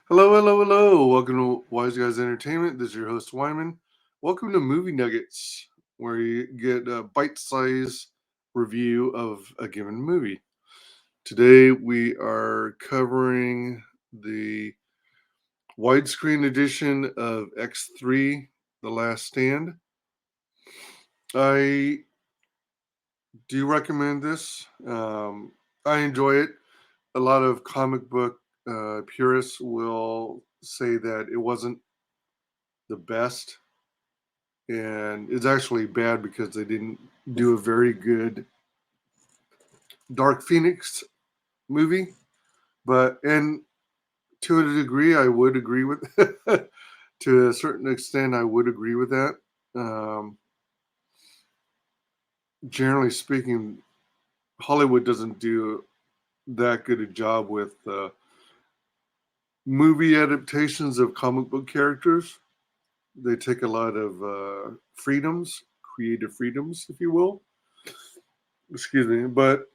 Hello, hello, hello. Welcome to WyzGyz Entertainment. This is your host, Wyman. Welcome to Movie Nuggets, where you get a bite-sized review of a given movie. Today, we are covering the widescreen edition of X3, The Last Stand. I do recommend this. I enjoy it. A lot of comic book purists will say that it wasn't the best, and it's actually bad because they didn't do a very good Dark Phoenix movie. But and to a degree, I would agree with to a certain extent, I would agree with that. Um, Generally speaking, Hollywood doesn't do that good a job with movie adaptations of comic book characters. They take a lot of freedoms, creative freedoms, if you will. Excuse me, but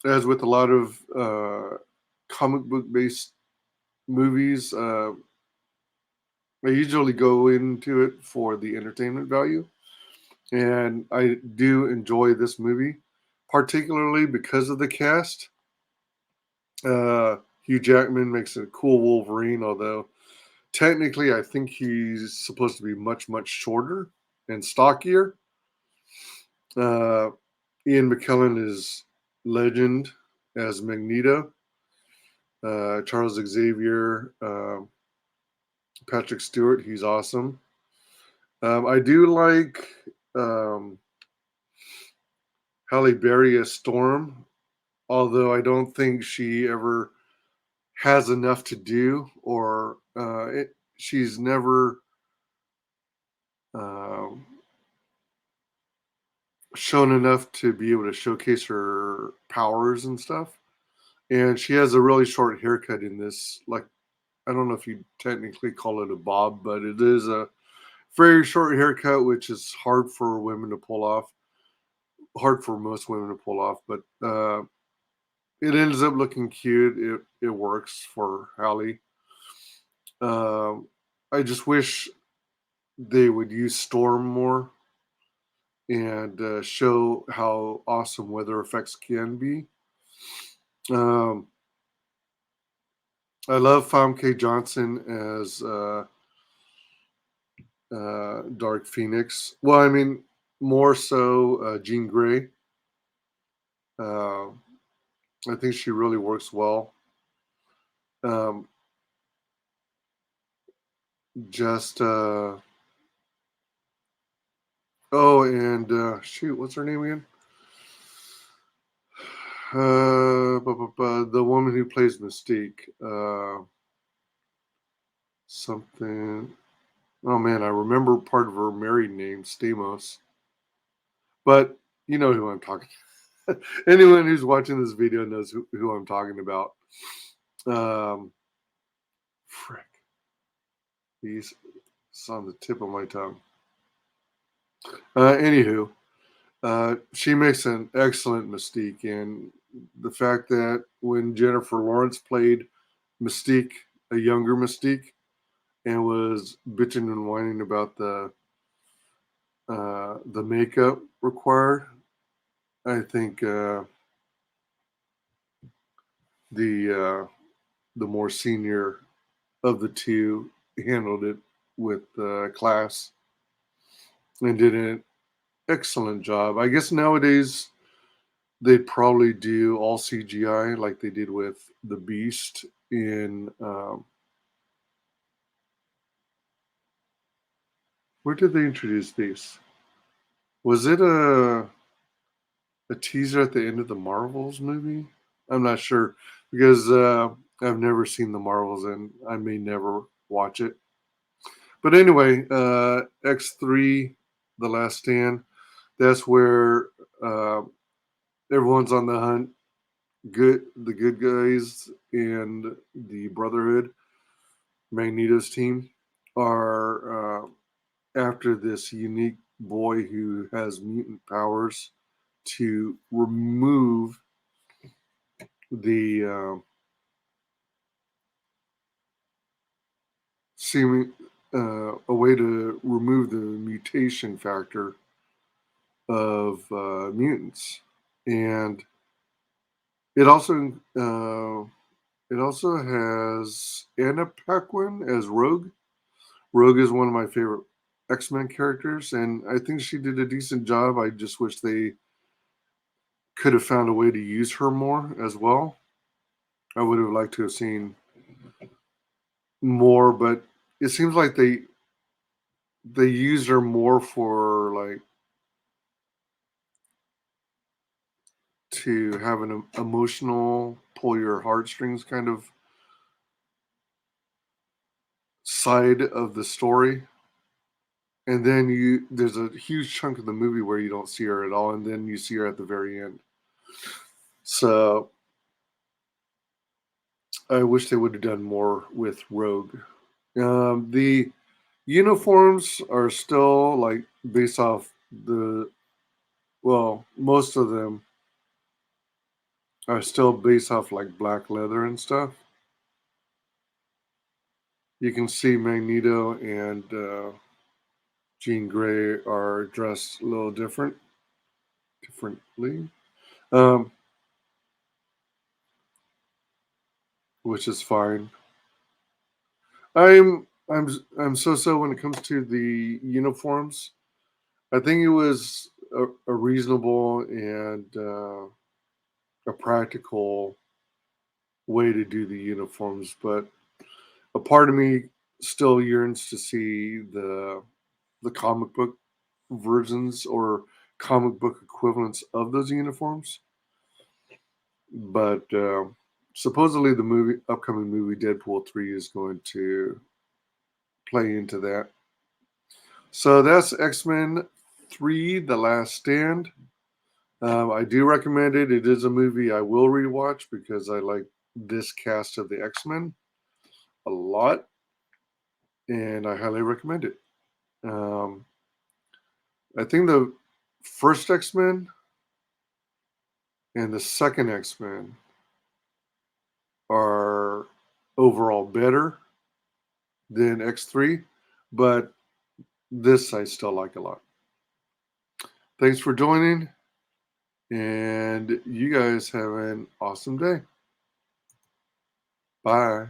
as with a lot of comic book based movies, I usually go into it for the entertainment value. And I do enjoy this movie, particularly because of the cast. Hugh Jackman makes a cool Wolverine, although technically I think he's supposed to be much, much shorter and stockier. Uh, Ian McKellen is legend as Magneto. Charles Xavier, Patrick Stewart, he's awesome. I do like um, Halle Berry as Storm, although I don't think she ever has enough to do, or she's never um shown enough to be able to showcase her powers and stuff. And she has a really short haircut in this. Like, I don't know if you technically call it a bob, but it is a very short haircut, which is hard for women to pull off. Hard for most women to pull off, but it ends up looking cute. It works for Hallie. Um, I just wish they would use Storm more and show how awesome weather effects can be. Um, I love Famke Johnson as Dark Phoenix. Well, I mean, more so Jean Grey. Uh, I think she really works well. Um, just oh, and shoot, what's her name again? The woman who plays Mystique. Something. Oh man, I remember part of her married name, Stamos. But you know who I'm talking. Anyone who's watching this video knows who I'm talking about. Um, Frick, he's it's on the tip of my tongue. Anywho, she makes an excellent Mystique, and the fact that when Jennifer Lawrence played Mystique, a younger Mystique, and was bitching and whining about the makeup required, I think the the more senior of the two handled it with class and did an excellent job. I guess nowadays they'd probably do all CGI like they did with the Beast in where did they introduce these? Was it a teaser at the end of the Marvels movie? I'm not sure because I've never seen the Marvels and I may never watch it. But anyway, X3, The Last Stand. That's where uh, everyone's on the hunt. The good guys and the Brotherhood, Magneto's team, are after this unique boy who has mutant powers to remove the seeming a way to remove the mutation factor of mutants, and it also it also has Anna Paquin as Rogue. Rogue is one of my favorite X-Men characters, and I think she did a decent job. I just wish they could have found a way to use her more as well. I would have liked to have seen more, but it seems like they used her more for like to have an emotional pull your heartstrings kind of side of the story. And then there's a huge chunk of the movie where you don't see her at all, and then you see her at the very end. So I wish they would have done more with Rogue. The uniforms are still like based off the most of them are still based off like black leather and stuff. You can see Magneto and Jean Grey are dressed a little differently, um, which is fine. I'm so when it comes to the uniforms. I think it was a reasonable and a practical way to do the uniforms, but a part of me still yearns to see the comic book versions or comic book equivalents of those uniforms. But supposedly the upcoming movie Deadpool 3 is going to play into that. So that's X-Men 3: The Last Stand. I do recommend it. It is a movie I will rewatch because I like this cast of the X-Men a lot, and I highly recommend it. Um, I think the first X-Men and the second X-Men are overall better than X3, but this I still like a lot. Thanks for joining, and you guys have an awesome day. Bye.